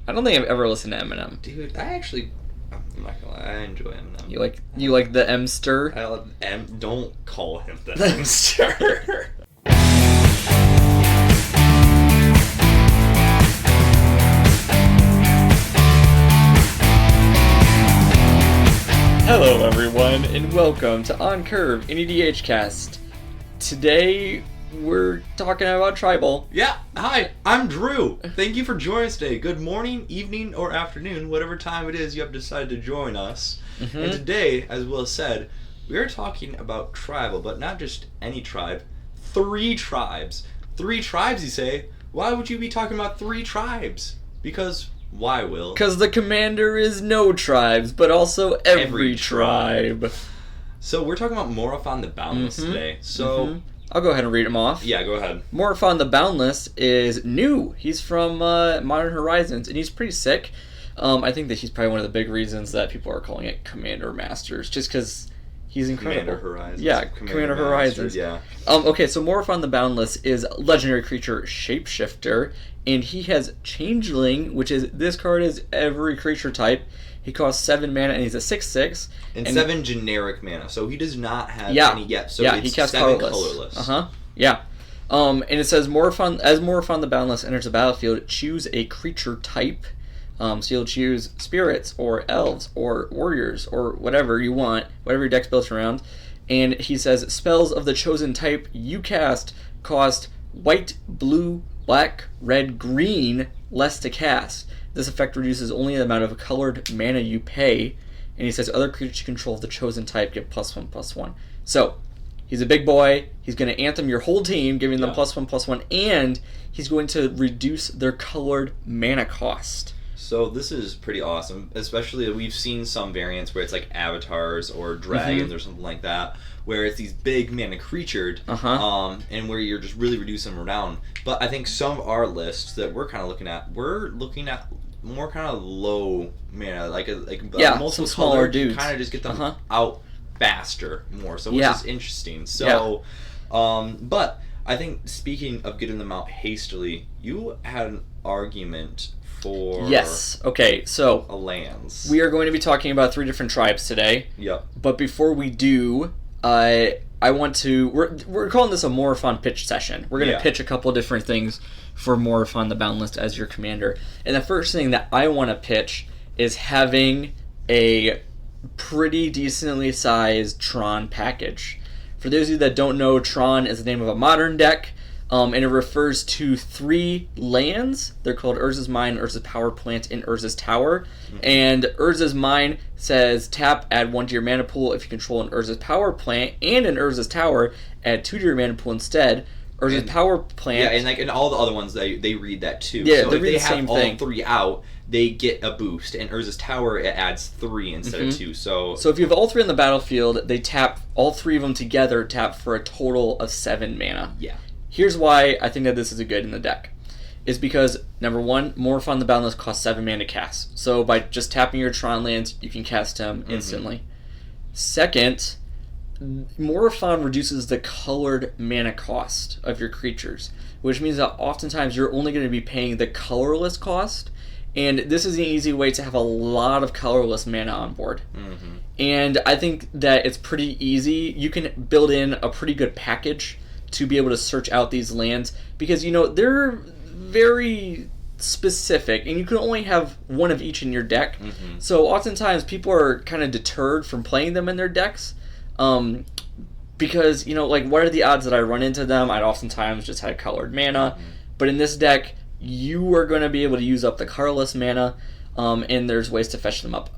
I don't think I've ever listened to Eminem. Dude, I'm not gonna lie, I enjoy Eminem. You like the Emster? I love don't call him the Emster. Hello everyone, and welcome to On Curve NEDH Cast. Today we're talking about tribal. Yeah, hi, I'm Drew. Thank you for joining us today. Good morning, evening, or afternoon, whatever time it is you have decided to join us. Mm-hmm. And today, as Will said, we are talking about tribal, but not just any tribe. 3 tribes. 3 tribes, you say? Why would you be talking about 3 tribes? Because why, Will? Because the commander is no tribes, but also every tribe. So we're talking about Morophon the Boundless today. So I'll go ahead and read them off. Yeah, go ahead. Morophon the Boundless is new. He's from Modern Horizons, and he's pretty sick. I think that he's probably one of the big reasons that people are calling it Commander Masters, just because he's incredible. Commander Horizons. Yeah, Commander Horizons. Yeah. Okay, so Morophon the Boundless is a legendary creature shapeshifter, and he has Changeling, which is, this card is every creature type. He costs 7 mana, and he's a 6/6. And 7 generic mana, so he does not have any yet. So it's he casts 7 colorless. Yeah. And it says, as Morophon the Boundless enters the battlefield, choose a creature type. So you'll choose spirits, or elves, or warriors, or whatever you want, whatever your deck's built around. And he says, spells of the chosen type you cast cost white, blue, black, red, green, less to cast. This effect reduces only the amount of colored mana you pay. And he says, other creatures you control of the chosen type get +1/+1. So, he's a big boy. He's going to anthem your whole team, giving them +1/+1. And he's going to reduce their colored mana cost. So this is pretty awesome, especially we've seen some variants where it's like avatars or dragons or something like that, where it's these big mana creatured, and where you're just really reducing them down. But I think some of our lists that we're looking at more kind of low mana, multiple smaller dudes, kind of just get them out faster more. So which is interesting. So, but I think speaking of getting them out hastily, you had an argument for so a lands. We are going to be talking about 3 different tribes today. Yep. But before we do, I want to... We're calling this a Morophon pitch session. We're going to pitch a couple different things for Morophon the Boundless as your commander. And the first thing that I want to pitch is having a pretty decently sized Tron package. For those of you that don't know, Tron is the name of a modern deck. And it refers to 3 lands. They're called Urza's Mine, Urza's Power Plant, and Urza's Tower. And Urza's Mine says tap, add 1 to your mana pool. If you control an Urza's Power Plant and an Urza's Tower, add 2 to your mana pool instead. Urza's Power Plant... Yeah, and all the other ones, they read that too. Yeah, so they if read they the have same all thing. 3 out, they get a boost. And Urza's Tower, it adds 3 instead of 2. So if you have all 3 on the battlefield, they tap all 3 of them together, tap for a total of 7 mana. Yeah. Here's why I think that this is a good in the deck. Is because, number 1, Morophon the Boundless costs 7 mana to cast. So by just tapping your Tron lands, you can cast him instantly. Second, Morophon reduces the colored mana cost of your creatures, which means that oftentimes you're only going to be paying the colorless cost, and this is an easy way to have a lot of colorless mana on board. And I think that it's pretty easy. You can build in a pretty good package to be able to search out these lands, because they're very specific, and you can only have 1 of each in your deck. So oftentimes people are kind of deterred from playing them in their decks, because what are the odds that I run into them? I'd oftentimes just have colored mana, but in this deck you are going to be able to use up the colorless mana, and there's ways to fetch them up.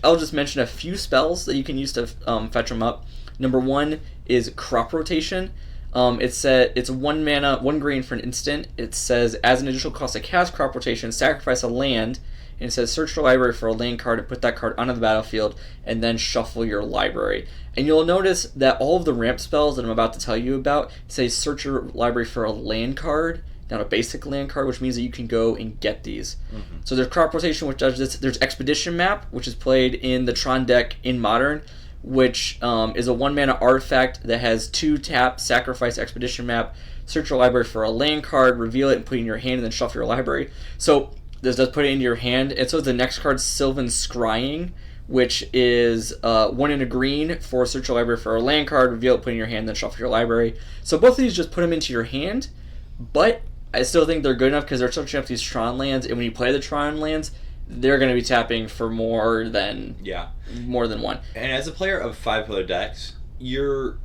I'll just mention a few spells that you can use to fetch them up. Number 1 is Crop Rotation. It's 1 mana, 1 green for an instant. It says, as an additional cost to cast Crop Rotation, sacrifice a land, and it says search your library for a land card and put that card onto the battlefield, and then shuffle your library. And you'll notice that all of the ramp spells that I'm about to tell you about say search your library for a land card, not a basic land card, which means that you can go and get these. So there's Crop Rotation, which does this. There's Expedition Map, which is played in the Tron deck in Modern, which is a 1 mana artifact that has 2 tap, sacrifice Expedition Map, search your library for a land card, reveal it and put it in your hand, and then shuffle your library. So this does put it into your hand. And so the next card, Sylvan Scrying, which is 1 in a green for search your library for a land card, reveal it, put it in your hand, then shuffle your library. So both of these just put them into your hand, but I still think they're good enough because they're searching up these Tron lands, and when you play the Tron lands, they're going to be tapping for more than one. And as a player of 5-color decks, your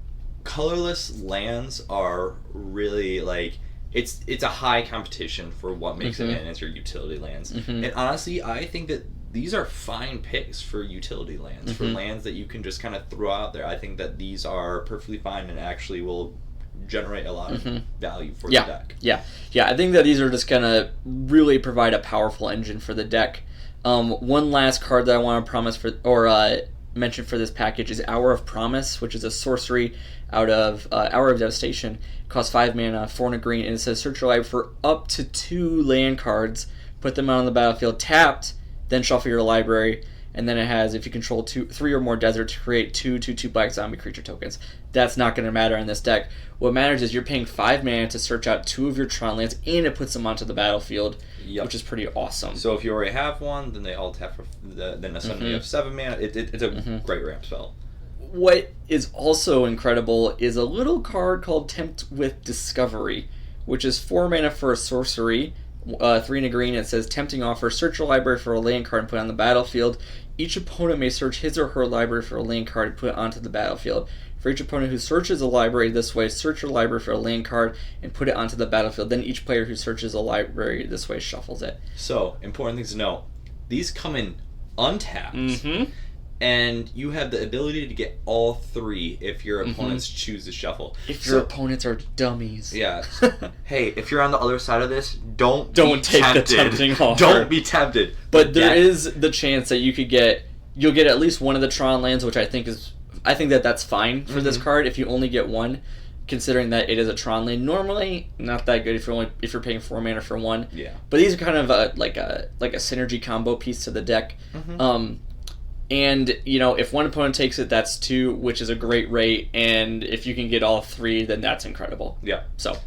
colorless lands are really like it's a high competition for what makes it in as your utility lands. And honestly, I think that these are fine picks for utility lands, for lands that you can just kind of throw out there. I think that these are perfectly fine and actually will generate a lot of value for the deck. Yeah, I think that these are just going to really provide a powerful engine for the deck. One last card that I want to mention for this package is Hour of Promise, which is a sorcery out of Hour of Devastation. It costs 5 mana, 4 and a green, and it says search your library for up to 2 land cards, put them out on the battlefield tapped, then shuffle your library, and then it has, if you control 3 or more deserts, create 2/2/2 black zombie creature tokens. That's not going to matter in this deck. What matters is you're paying 5 mana to search out 2 of your Tron lands, and it puts them onto the battlefield, which is pretty awesome. So if you already have one, then they all tap for then suddenly you have 7 mana. It's a great ramp spell. What is also incredible is a little card called Tempt with Discovery, which is 4 mana for a sorcery, 3 and a green. It says tempting offer, search your library for a land card and put it on the battlefield. Each opponent may search his or her library for a land card and put it onto the battlefield. For each opponent who searches a library this way, search your library for a land card and put it onto the battlefield. Then each player who searches a library this way shuffles it. So, important things to know. These come in untapped, and you have the ability to get all 3 if your opponents choose to shuffle. If your opponents are dummies. Yeah. Hey, if you're on the other side of this, don't take tempted. the tempting offer. Don't be tempted. But there is the chance that you'll get at least one of the Tron lands, which I think that's fine for this card if you only get one, considering that it is a Tron land. Normally, not that good if you're paying 4 mana for one. Yeah. But these are kind of like a synergy combo piece to the deck. And, if one opponent takes it, that's 2, which is a great rate. And if you can get all 3, then that's incredible. Yeah. So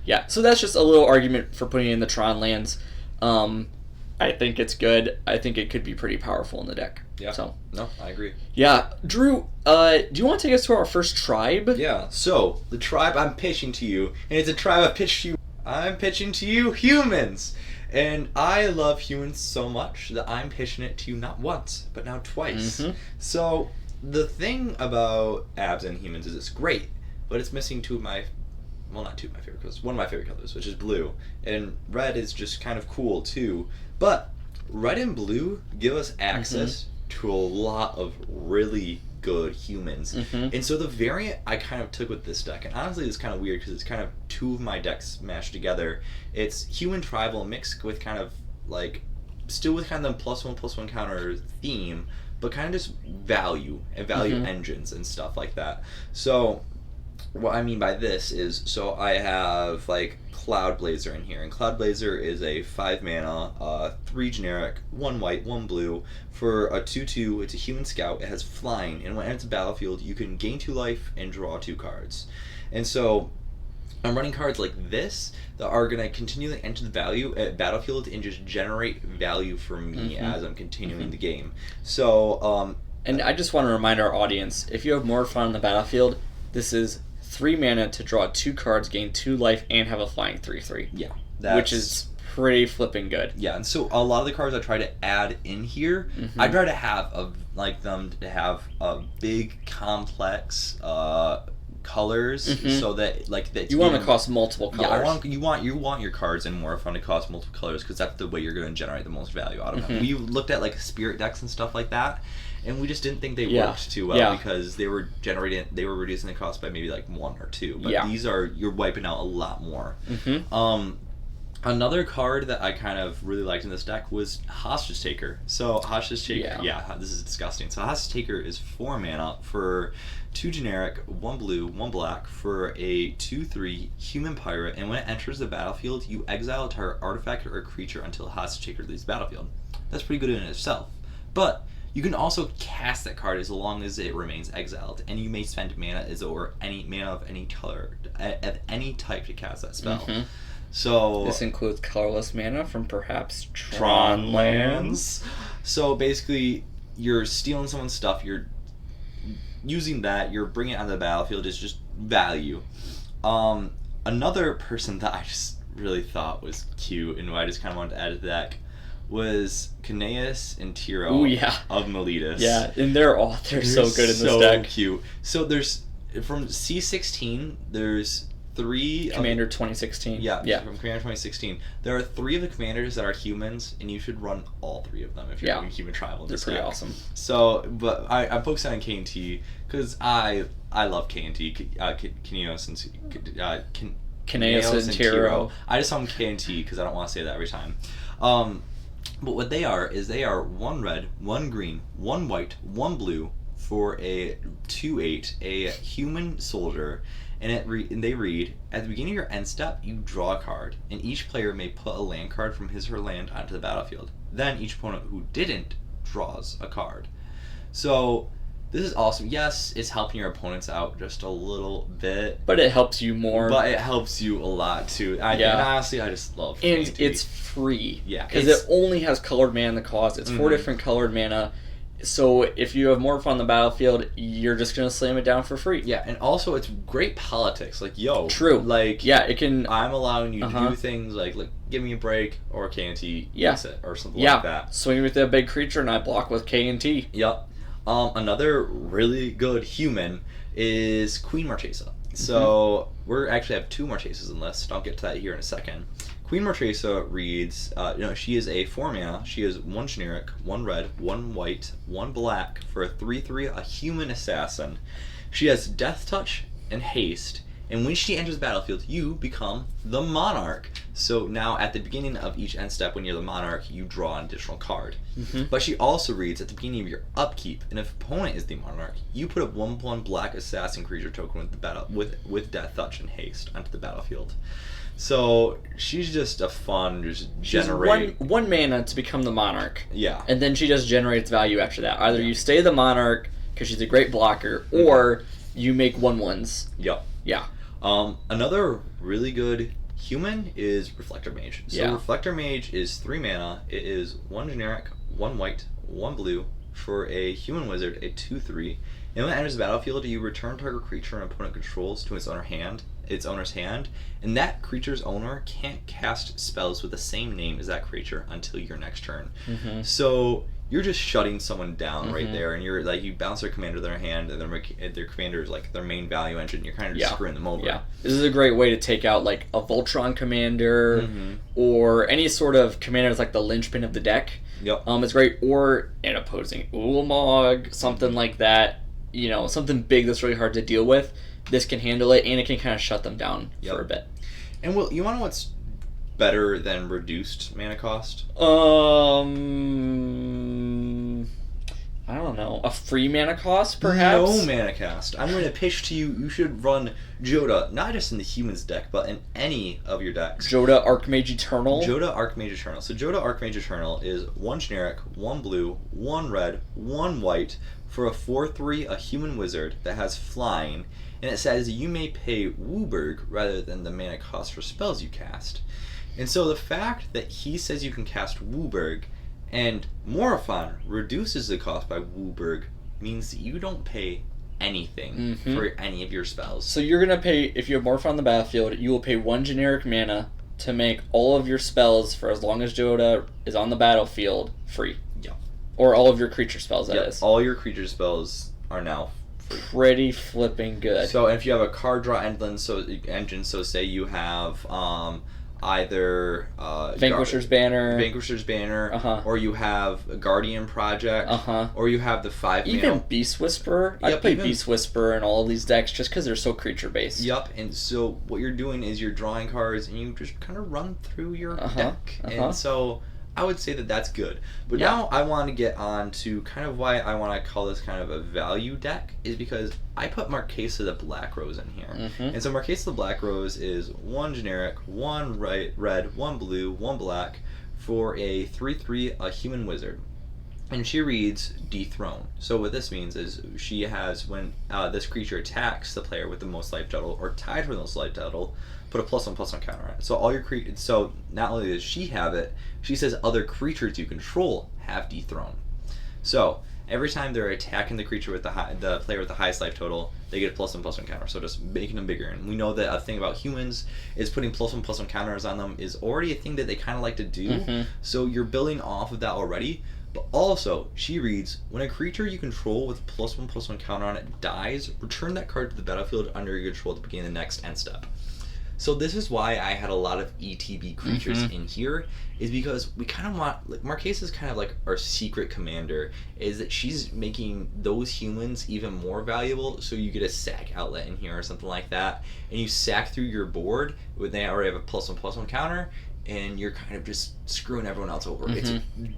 that's just a little argument for putting in the Tron lands. I think it's good. I think it could be pretty powerful in the deck. Yeah. So. No, I agree. Yeah. Drew, do you want to take us to our first tribe? Yeah. So, the tribe I'm pitching to you, and it's a tribe I pitched to you. I'm pitching to you humans. And I love humans so much that I'm pitching it to you not once, but now twice. So, the thing about abs and humans is it's great, but it's missing not 2 of my favorite colors, one of my favorite colors, which is blue. And red is just kind of cool too. But red and blue give us access to a lot of really good humans. And so the variant I kind of took with this deck, and honestly it's kind of weird because it's kind of 2 of my decks mashed together. It's human tribal mixed with kind of like, still with kind of the +1/+1 counter theme, but kind of just value and value engines and stuff like that. So what I mean by this is, so I have like Cloud Blazer in here, and Cloud Blazer is a 5 mana, 3 generic, 1 white, 1 blue for a 2/2. It's a human scout. It has flying, and when it enters the battlefield, you can gain 2 life and draw 2 cards. And so I'm running cards like this that are going to continually enter the battlefield and just generate value for me as I'm continuing the game. So, and I just want to remind our audience, if you have Morophon on the battlefield, this is 3 mana to draw 2 cards, gain 2 life, and have a flying 3/3. Yeah. Which is pretty flipping good. Yeah, and so a lot of the cards I try to add in here, I try to have them to have a big complex colors, so that you want them to cost multiple colors. Yeah, you want your cards in Morophon to cost multiple colors because that's the way you're going to generate the most value out of them. We looked at like spirit decks and stuff like that, and we just didn't think they worked too well because they were reducing the cost by maybe like 1 or 2. But these you're wiping out a lot more. Another card that I kind of really liked in this deck was Hostage Taker. So Hostage Taker, this is disgusting. So Hostage Taker is 4 mana for 2 generic, 1 blue, 1 black for a 2/3 human pirate, and when it enters the battlefield, you exile a target artifact or creature until Hostage Taker leaves the battlefield. That's pretty good in itself. But you can also cast that card as long as it remains exiled, and you may spend mana of any color, of any type to cast that spell. So this includes colorless mana from perhaps Tron lands. So basically, you're stealing someone's stuff. You're using that. You're bringing it onto the battlefield. It's just value. Another person that I just really thought was cute and who I just kind of wanted to add to the deck was Kanaeus and Tiro of Meletis. Yeah, and they're so good in this deck. So cute. So there's from C16. There's 3 Commander 2016. Yeah, from Commander 2016. There are 3 of the commanders that are humans, and you should run all 3 of them if you're doing human tribal. They're pretty awesome. So, but I'm focusing on K&T because I love K&T, Kanaeus and Tiro. I just call them K&T because I don't want to say that every time. But what they are is they are 1 red, 1 green, 1 white, 1 blue for a 2/8, a human soldier. And they read, at the beginning of your end step, you draw a card, and each player may put a land card from his or her land onto the battlefield. Then each opponent who didn't draws a card. So this is awesome. Yes, it's helping your opponents out just a little bit. But it helps you more. But it helps you a lot too. And honestly, I just love And K&T. it's free. Yeah. Because it only has colored mana in the cost. It's 4 different colored mana. So if you have Morophon on the battlefield, you're just going to slam it down for free. Yeah, and also it's great politics. Like, True. Like, yeah, it can... I'm allowing you to do things like give me a break, or K&T makes it, or something like that. Swing with that big creature and I block with K&T. Yep. Another really good human is Queen Marchesa. So we actually have 2 Marchesas in the list. I'll get to that here in a second. Queen Marchesa reads, she is a 4 mana. She is 1 generic, 1 red, 1 white, 1 black for a 3/3, a human assassin. She has Death Touch and Haste, and when she enters the battlefield, you become the Monarch. So now at the beginning of each end step, when you're the Monarch, you draw an additional card. But she also reads, at the beginning of your upkeep, and if opponent is the Monarch, you put a 1/1 black assassin creature token with Death Touch and Haste onto the battlefield. So she's just a fun, generate. One mana to become the Monarch. Yeah. And then she just generates value after that. Either you stay the Monarch because she's a great blocker, or you make 1/1s. Yep. Yeah. Another really good human is Reflector Mage. So Reflector Mage is 3 mana. It is 1 generic, 1 white, 1 blue for a human wizard, a 2/3. And when it enters the battlefield, you return target creature an opponent controls to its owner's hand, and that creature's owner can't cast spells with the same name as that creature until your next turn. So you're just shutting someone down right there, and you're like, you bounce their commander to their hand, and their commander is like their main value engine. You're kind of just screwing them over. Yeah, this is a great way to take out like a Voltron commander or any sort of commander that's like the linchpin of the deck. Yep. It's great, or an opposing Ulamog, something like that. Something big that's really hard to deal with. This can handle it, and it can kind of shut them down for a bit. And you want to know what's better than reduced mana cost? I don't know. A free mana cost, perhaps? No mana cost. I'm going to pitch to you, you should run Joda, not just in the humans deck, but in any of your decks. Joda Archmage Eternal? Joda Archmage Eternal. So Joda Archmage Eternal is 1 generic, 1 blue, 1 red, 1 white, for a 4/3, a human wizard that has flying, and it says you may pay Wooburg rather than the mana cost for spells you cast. And so the fact that he says you can cast Wooburg and Morophon reduces the cost by Wooburg means that you don't pay anything for any of your spells. So you're going to pay, if you have Morophon on the battlefield, you will pay 1 generic mana to make all of your spells, for as long as Joda is on the battlefield, free. Yeah. Or all of your creature spells, that is. All your creature spells are now free. Pretty flipping good. So if you have a card draw engine, so say you have either Vanquisher's Banner, or you have a Guardian Project, or you have the 5 mana. Even Beast Whisperer. I play Beast Whisperer in all of these decks just because they're so creature based. Yep, and so what you're doing is you're drawing cards and you just kind of run through your deck, and so I would say that that's good. But now I want to get on to kind of why I want to call this kind of a value deck, is because I put Marquesa the Black Rose in here. And so Marquesa the Black Rose is 1 generic, 1 red, 1 blue, 1 black for a 3/3, a human wizard. And she reads Dethrone. So what this means is she has, when this creature attacks the player with the most life total or tied for the most life total, put a +1/+1 counter on it. So all your so not only does she have it, she says other creatures you control have Dethrone. So every time they're attacking the creature with the player with the highest life total, they get a +1/+1 counter. So just making them bigger. And we know that a thing about humans is putting +1/+1 counters on them is already a thing that they kind of like to do. So you're building off of that already. But also, she reads, when a creature you control with a +1/+1 counter on it dies, return that card to the battlefield under your control at the beginning of the next end step. So this is why I had a lot of ETB creatures in here, is because we kind of want, like, Marquesa is kind of like our secret commander, is that she's making those humans even more valuable, so you get a sack outlet in here or something like that, and you sack through your board when they already have a +1/+1 counter, and you're kind of just screwing everyone else over. It's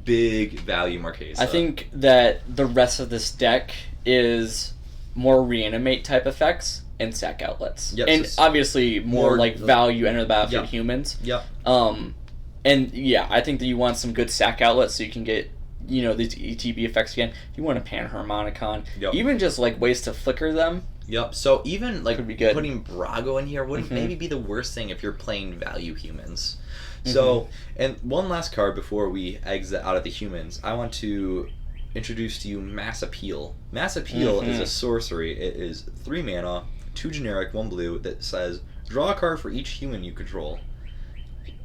big value Marquesa. I think that the rest of this deck is more reanimate type effects and sack outlets. Yep, and so obviously more like value enter the battlefield humans. Yep. And yeah, I think that you want some good sack outlets so you can get, you know, these ETB effects again. You want a Panharmonicon. Even just like ways to flicker them. Yep. So even like be good. Putting Brago in here wouldn't maybe be the worst thing if you're playing value humans. So, and one last card before we exit out of the humans, I want to introduce to you Mass Appeal. Mass Appeal is a sorcery. It is 3 mana, 2 generic, 1 blue, that says, draw a card for each human you control.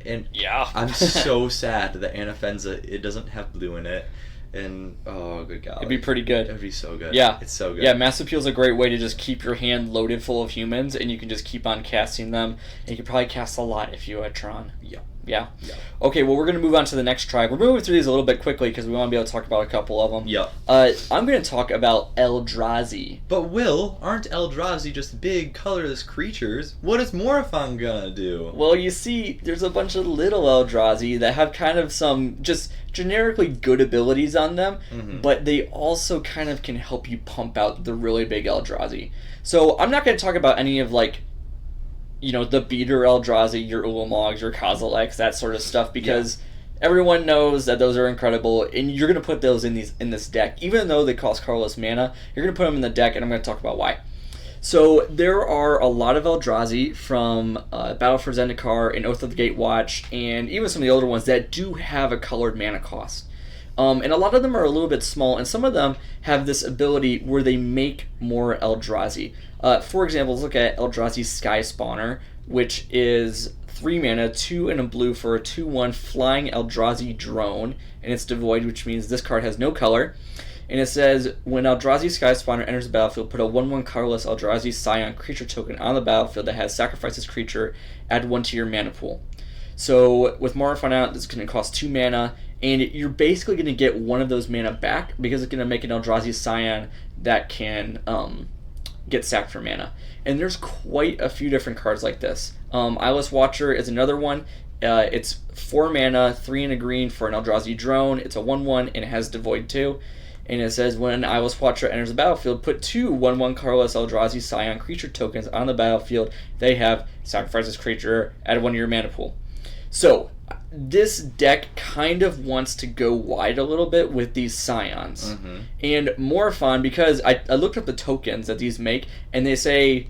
And I'm so sad that Anafenza, it doesn't have blue in it. And, oh, good God. It'd be pretty good. It'd be so good. Yeah. It's so good. Yeah, Mass Appeal is a great way to just keep your hand loaded full of humans, and you can just keep on casting them. And you could probably cast a lot if you had Tron. Yeah. Okay, well, we're going to move on to the next tribe. We're moving through these a little bit quickly because we want to be able to talk about a couple of them. I'm going to talk about Eldrazi. But, Will, aren't Eldrazi just big, colorless creatures? What is Morophon going to do? Well, you see, there's a bunch of little Eldrazi that have kind of some just generically good abilities on them, but they also kind of can help you pump out the really big Eldrazi. So, I'm not going to talk about any of, like, you know, the beater Eldrazi, your Ulamogs, your Kozileks, that sort of stuff, because everyone knows that those are incredible, and you're going to put those in this deck. Even though they cost colorless mana, you're going to put them in the deck, and I'm going to talk about why. So there are a lot of Eldrazi from Battle for Zendikar and Oath of the Gatewatch, and even some of the older ones that do have a colored mana cost. And a lot of them are a little bit small, and some of them have this ability where they make more Eldrazi. For example, let's look at Eldrazi Sky Spawner, which is 3 mana, 2 and a blue for a 2/1 flying Eldrazi drone, and it's devoid, which means this card has no color. And it says, when Eldrazi Sky Spawner enters the battlefield, put a 1/1 colorless Eldrazi Scion creature token on the battlefield that has sacrifice this creature, add 1 to your mana pool. So with Morophon out, this is going to cost 2 mana, and you're basically going to get one of those mana back because it's going to make an Eldrazi Scion that can get sacked for mana. And there's quite a few different cards like this. Eyeless Watcher is another one. It's 4 mana, 3 and a green for an Eldrazi drone. It's a 1/1 and it has Devoid too. And it says, when Eyeless Watcher enters the battlefield, put 2 1/1 colorless Eldrazi Scion creature tokens on the battlefield. They have sacrifice this creature, add 1 to your mana pool. So, this deck kind of wants to go wide a little bit with these Scions. And Morophon, because I looked up the tokens that these make, and they say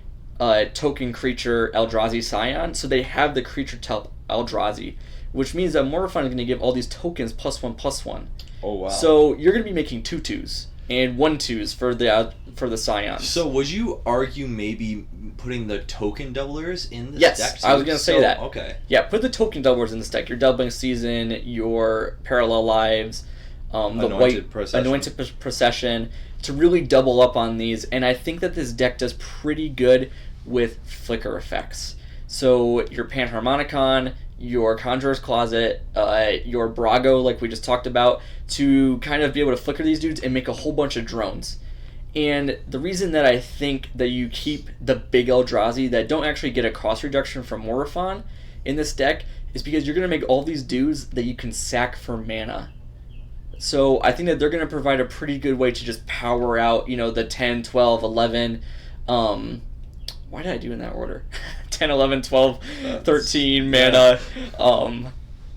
token creature Eldrazi Scion, so they have the creature type Eldrazi, which means that Morophon is going to give all these tokens +1/+1. Oh, wow. So you're going to be making 2/2s and 1/2s for the Scions. So would you argue maybe putting the token doublers in this deck? Yes, I was going to say that. Okay. Yeah, put the token doublers in this deck. Your Doubling Season, your Parallel Lives, the Anointed Procession, to really double up on these. And I think that this deck does pretty good with flicker effects. So your Panharmonicon, your Conjurer's Closet, your Brago, like we just talked about, to kind of be able to flicker these dudes and make a whole bunch of drones. And the reason that I think that you keep the big Eldrazi that don't actually get a cost reduction from Morophon in this deck is because you're going to make all these dudes that you can sack for mana. So I think that they're going to provide a pretty good way to just power out, you know, the 10, 12, 11, why did I do in that order? 10, 11, 12, 13 mana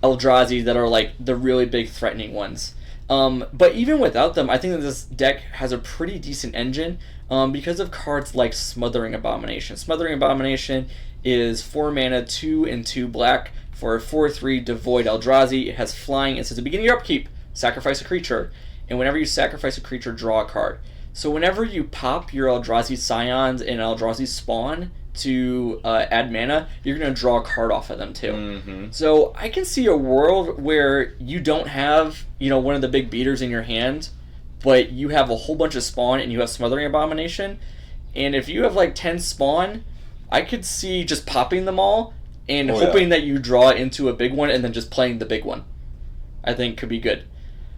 Eldrazi that are like the really big threatening ones. But even without them, I think that this deck has a pretty decent engine because of cards like Smothering Abomination. Smothering Abomination is 4 mana, 2 and 2 black for a 4/3 Devoid Eldrazi. It has flying. It says at the beginning of your upkeep, sacrifice a creature. And whenever you sacrifice a creature, draw a card. So whenever you pop your Eldrazi Scions and Eldrazi Spawn to add mana, you're going to draw a card off of them too. Mm-hmm. So I can see a world where you don't have, one of the big beaters in your hand, but you have a whole bunch of Spawn and you have Smothering Abomination. And if you have like 10 Spawn, I could see just popping them all and hoping that you draw into a big one and then just playing the big one. I think could be good.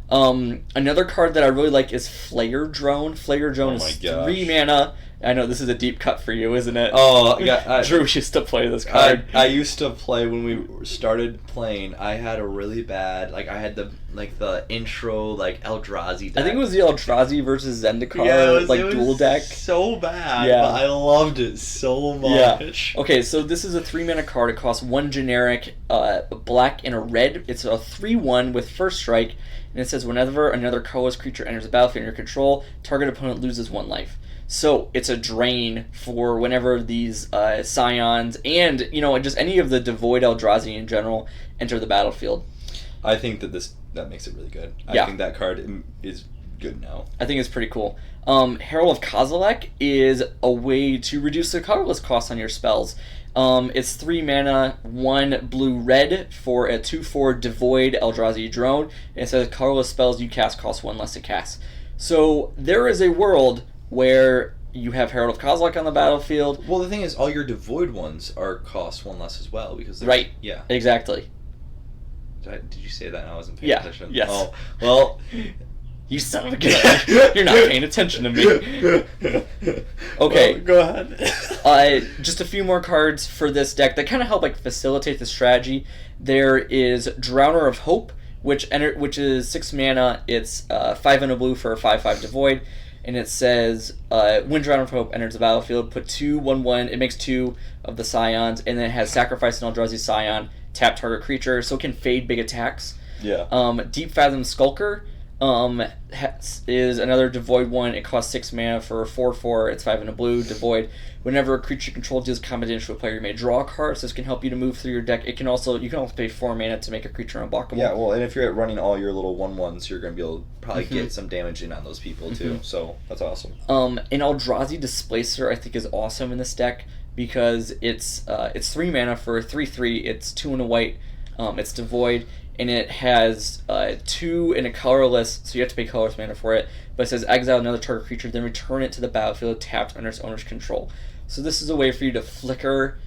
Another card that I really like is Flayer Drone. Flayer Drone is 3 mana. I know this is a deep cut for you, isn't it? Oh, yeah. Drew used to play this card. I used to play when we started playing. I had a really bad, I had the intro, Eldrazi deck. I think it was the Eldrazi versus Zendikar, dual deck. So bad, yeah. But I loved it so much. Yeah. Okay, so this is a 3 mana card. It costs 1 generic, black and a red. It's a 3/1 with first strike, and it says whenever another colorless creature enters the battlefield in your control, target opponent loses 1 life. So it's a drain for whenever these Scions and just any of the Devoid Eldrazi in general enter the battlefield. I think that makes it really good. I think that card is good now. I think it's pretty cool. Herald of Kozilek is a way to reduce the colorless cost on your spells. It's 3 mana, 1 blue-red for a 2/4 Devoid Eldrazi drone. And it says colorless spells you cast cost 1 less to cast. So there is a world where you have Herald of Kozilek on the battlefield. Well, the thing is, all your Devoid ones are cost 1 less as well because right. Yeah. Exactly. Did you say that and I wasn't paying attention? Yes. Oh, well. You son of a gun. You're not paying attention to me. Okay. Well, go ahead. Just a few more cards for this deck that kind of help facilitate the strategy. There is Drowner of Hope, which is 6 mana. It's 5 and a blue for a 5/5 Devoid. And it says, when Drowner of Hope enters the battlefield, put 2/1/1. It makes 2 of the Scions, and then it has sacrifice an Eldrazi Scion, tap target creature, so it can fade big attacks. Yeah. Deep Fathom Skulker is another Devoid one. It costs 6 mana for a 4/4. It's 5 and a blue, Devoid. Whenever a creature controlled deals combat damage to a player, you may draw a card. So this can help you to move through your deck. You can also pay 4 mana to make a creature unblockable. Yeah, well, and if you're running all your little 1/1s, you're going to be able to probably get some damage in on those people too. So that's awesome. An Eldrazi Displacer I think is awesome in this deck because it's 3 mana for a 3/3. It's 2 and a white. It's Devoid. And it has 2 and a colorless, so you have to pay colorless mana for it. But it says exile another target creature, then return it to the battlefield tapped under its owner's control. So this is a way for you to flicker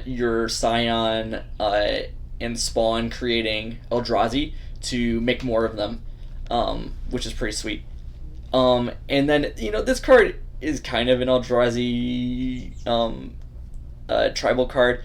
your Scion and spawn, creating Eldrazi to make more of them, which is pretty sweet. And then this card is kind of an Eldrazi tribal card.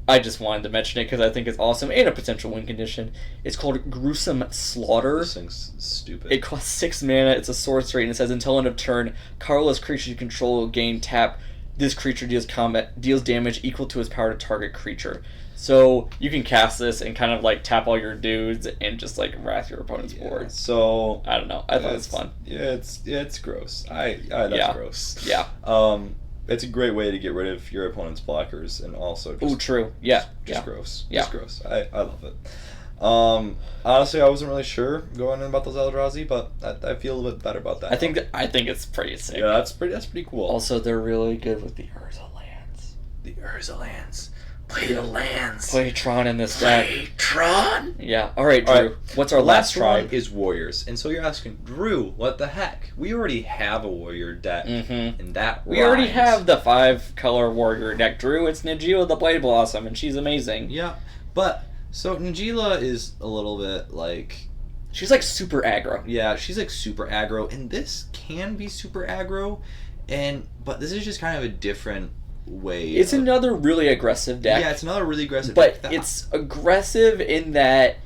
I just wanted to mention it because I think it's awesome and a potential win condition. It's called Gruesome Slaughter. This thing's stupid. It costs 6 mana. It's a sorcery, and it says until end of turn, colorless creature you control gain tap. This creature deals damage equal to its power to target creature. So you can cast this and kind of tap all your dudes and just wrath your opponent's board. So I don't know. I thought it was fun. Yeah, it's gross. That's gross. Yeah. It's a great way to get rid of your opponent's blockers and also just... true. Yeah. Just gross. Yeah. Just gross. I love it. Honestly, I wasn't really sure going in about those Eldrazi, but I feel a little bit better about that. I think it's pretty sick. Yeah, that's pretty cool. Also, they're really good with the Urza lands. The Urza lands. Play the lands. Play Tron in this deck. Play Tron? Yeah. All right, Drew. All right. What's our last tribe? One is Warriors. And so you're asking, Drew, what the heck? We already have a Warrior deck. And that We already have the 5-color Warrior deck, Drew. It's Najeela the Blade Blossom, and she's amazing. Yeah. But, so Najeela is a little bit she's super aggro. Yeah, she's super aggro. And this can be super aggro. But this is just kind of a different way. It's another really aggressive deck. Yeah, it's another really aggressive deck. But it's aggressive in that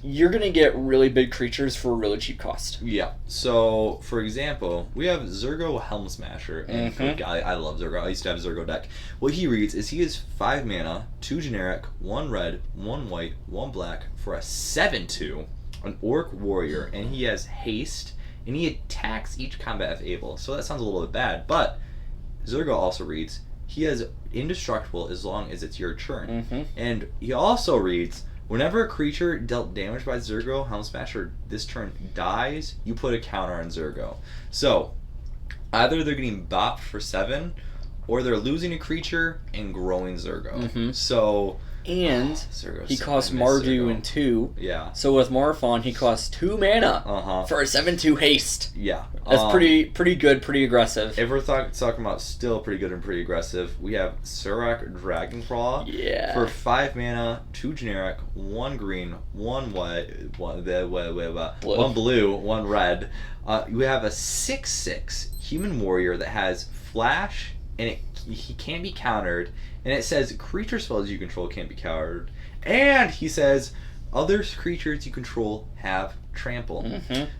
you're going to get really big creatures for a really cheap cost. Yeah. So, for example, we have Zergo Helm Smasher. And I love Zergo. I used to have a Zergo deck. What he reads is he is 5 mana, 2 generic, 1 red, 1 white, 1 black for a 7/2. an orc warrior, and he has haste, and he attacks each combat if able. So that sounds a little bit bad, but Zergo also reads, he is indestructible as long as it's your turn. And he also reads, whenever a creature dealt damage by Zergo Helm Smasher this turn dies, you put a counter on Zergo. So either they're getting bopped for 7, or they're losing a creature and growing Zergo. So and he costs Mardu in 2. Yeah. So with Morophon, he costs 2 mana for a 7/2 haste. Yeah. That's pretty good, pretty aggressive. If we're talking about still pretty good and pretty aggressive, we have Surak Dragonclaw. Yeah. For 5 mana, 2 generic, 1 green, 1 white, 1 blue, 1 red. We have a 6/6 human warrior that has flash, and he can't be countered. And it says creature spells you control can't be countered. And he says other creatures you control have trample.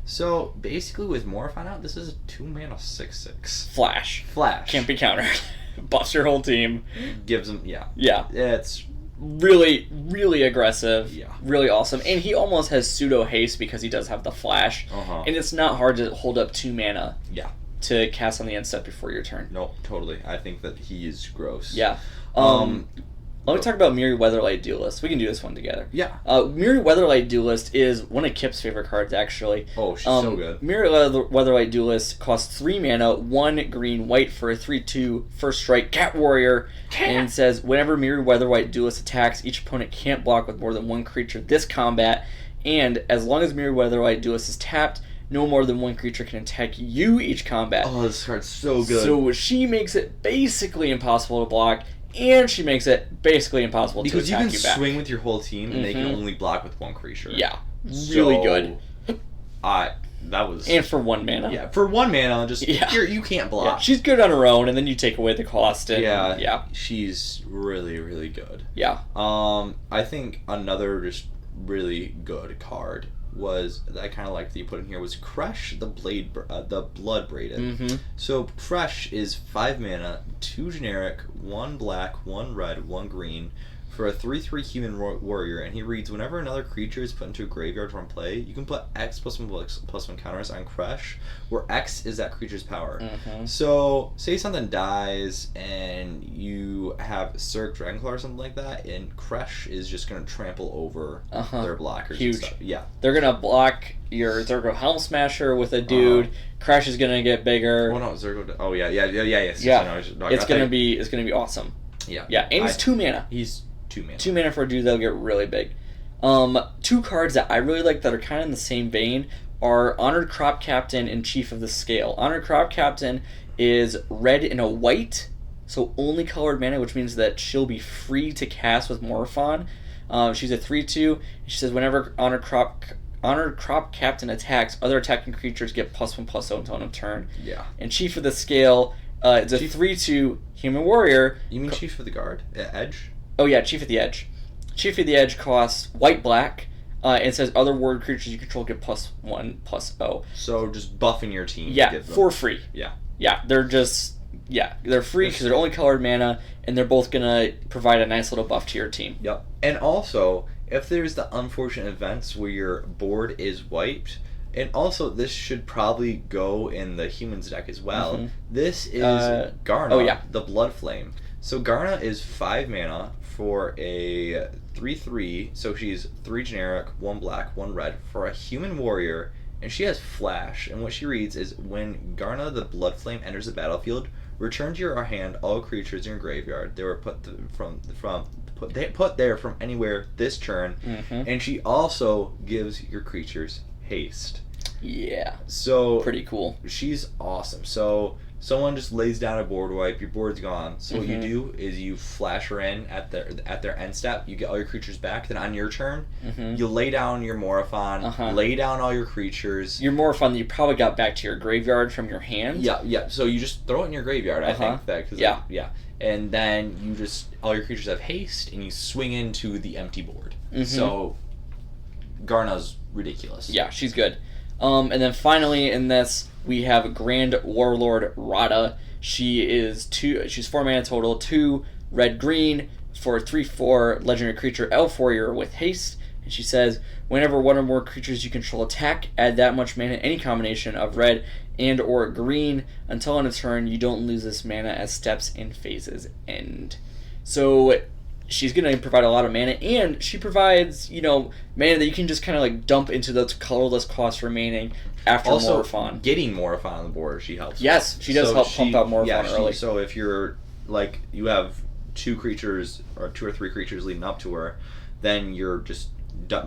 So basically, with Morophon out, this is a 2 mana 6/6. Flash. Can't be countered. Buffs your whole team. Gives them, Yeah. It's really, really aggressive. Yeah. Really awesome. And he almost has pseudo haste because he does have the flash. And it's not hard to hold up 2 mana. Yeah. To cast on the end step before your turn. No, totally. I think that he is gross. Yeah. Let me talk about Mirri Weatherlight Duelist. We can do this one together. Yeah. Mirri Weatherlight Duelist is one of Kip's favorite cards, actually. Oh, she's so good. Mirri Weatherlight Duelist costs 3 mana, 1 green, white for a 3/2 first strike cat warrior, and says whenever Mirri Weatherlight Duelist attacks, each opponent can't block with more than 1 creature this combat, and as long as Mirri Weatherlight Duelist is tapped, no more than 1 creature can attack you each combat. Oh, this card's so good. So she makes it basically impossible to block, and she makes it basically impossible to attack you back. Because you can swing with your whole team, and they can only block with 1 creature. Yeah, really good. That was... And for 1 mana. Yeah, for 1 mana, just you can't block. Yeah, she's good on her own, and then you take away the cost. And, yeah, she's really, really good. Yeah. I think another just really good card was that I kind of liked that you put in here was Crush the Blood Braided. So Crush is 5 mana, 2 generic, 1 black, 1 red, 1 green for a 3/3 human warrior, and he reads whenever another creature is put into a graveyard from play, you can put X +1/+1 counters on Crush, where X is that creature's power. So say something dies and you have Zerg Dragonclaw or something like that, and Crush is just going to trample over their blockers. Huge. And stuff. Yeah. They're going to block your Zergo Helm Smasher with a dude. Crush is going to get bigger. Oh no, Zergo. Oh yeah. It's going to be awesome. Yeah. Yeah, and he's 2 mana. He's 2 mana. 2 mana for a dude that'll get really big. 2 cards that I really like that are kind of in the same vein are Honored Crop Captain and Chief of the Scale. Honored Crop Captain is red and a white, so only colored mana, which means that she'll be free to cast with Morophon. She's a 3/2. She says whenever Honored Crop Captain attacks, other attacking creatures get +1/+0 until end of turn. Yeah. And Chief of the Scale is a 3/2 human warrior. You mean Chief of the Guard? Edge? Oh yeah, Chief of the Edge. Chief of the Edge costs white-black, and says other ward creatures you control get +1/+0. So just buffing your team. Yeah, for free. Yeah. Yeah, they're free because they're only colored mana, and they're both gonna provide a nice little buff to your team. Yep. And also, if there's the unfortunate events where your board is wiped, and also this should probably go in the humans deck as well. This is Garna, the Blood Flame. So Garna is 5 mana for a 3/3, so she's 3 generic, 1 black, 1 red for a human warrior, and she has flash. And what she reads is when Garna the Blood Flame enters the battlefield, return to your hand all creatures in your graveyard. They were put there from anywhere this turn, and she also gives your creatures haste. Yeah. So pretty cool. She's awesome. So someone just lays down a board wipe, your board's gone. So what you do is you flash her in at their end step, you get all your creatures back, then on your turn, you lay down your Morophon, lay down all your creatures. Your Morophon that you probably got back to your graveyard from your hand. Yeah. So you just throw it in your graveyard, I think. Yeah. And then you just, all your creatures have haste, and you swing into the empty board. So Garna's ridiculous. Yeah, she's good. And then finally in this, we have Grand Warlord Rada. She's 4 mana total, 2 red-green for a 3/4 legendary creature elf warrior with haste, And she says, whenever one or more creatures you control attack, add that much mana, any combination of red and or green, until on a turn you don't lose this mana as steps and phases end. So she's going to provide a lot of mana, and she provides, mana that you can just kind of like dump into the colorless cost remaining after also, Morophon. Getting Morophon on the board, she helps. Yes, she does help pump out Morophon early. So if you're, like, you have 2 creatures, or 2 or 3 creatures leading up to her, then you're just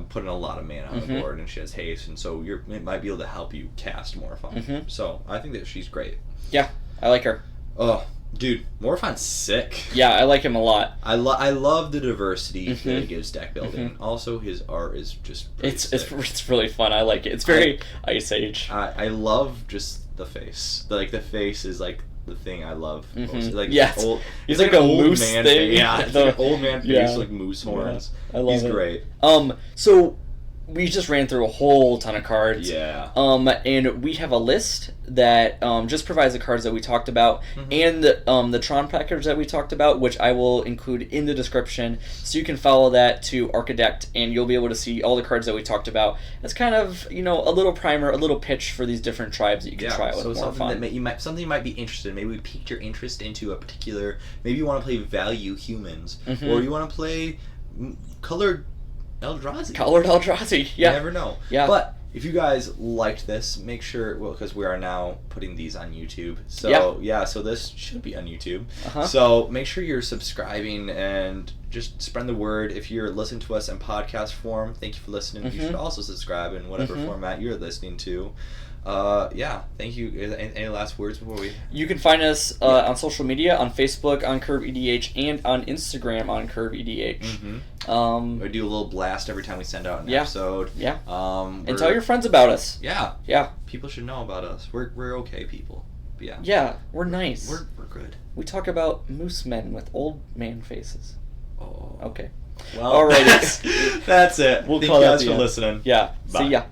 putting a lot of mana on the board, and she has haste, and so it might be able to help you cast Morophon. So I think that she's great. Yeah, I like her. Oh, dude, Morophon's sick. Yeah, I like him a lot. I love the diversity that it gives deck building. Also, his art is just it's really fun. I like it. It's very Ice Age. I love just the face. The face is like the thing I love most. Like he's like a old moose man thing. Face. Yeah, like an old man face, like moose horns. I love it. He's great. So we just ran through a whole ton of cards. Yeah. And we have a list that just provides the cards that we talked about and the Tron package that we talked about, which I will include in the description, so you can follow that to Archidect, and you'll be able to see all the cards that we talked about. It's kind of a little primer, a little pitch for these different tribes that you can try with more something fun. That you might be interested in. Maybe we piqued your interest into a particular. Maybe you want to play value humans, or you want to play colored Eldrazi. Colored Eldrazi, yeah. You never know. Yeah. But if you guys liked this, make sure, because we are now putting these on YouTube. So, so this should be on YouTube. So make sure you're subscribing and just spread the word. If you're listening to us in podcast form, thank you for listening. You should also subscribe in whatever format you're listening to. Thank you. Any last words before we... You can find us on social media, on Facebook, on Curve EDH, and on Instagram on Curve EDH. We do a little blast every time we send out an episode. Yeah. And tell your friends about us. Yeah. Yeah. People should know about us. We're okay people. Yeah. Yeah, we're nice. We're good. We talk about moose men with old man faces. Oh. Okay. Well, alrighty. That's it. We'll Thank call you that guys the for end. listening. Yeah. Bye. See ya.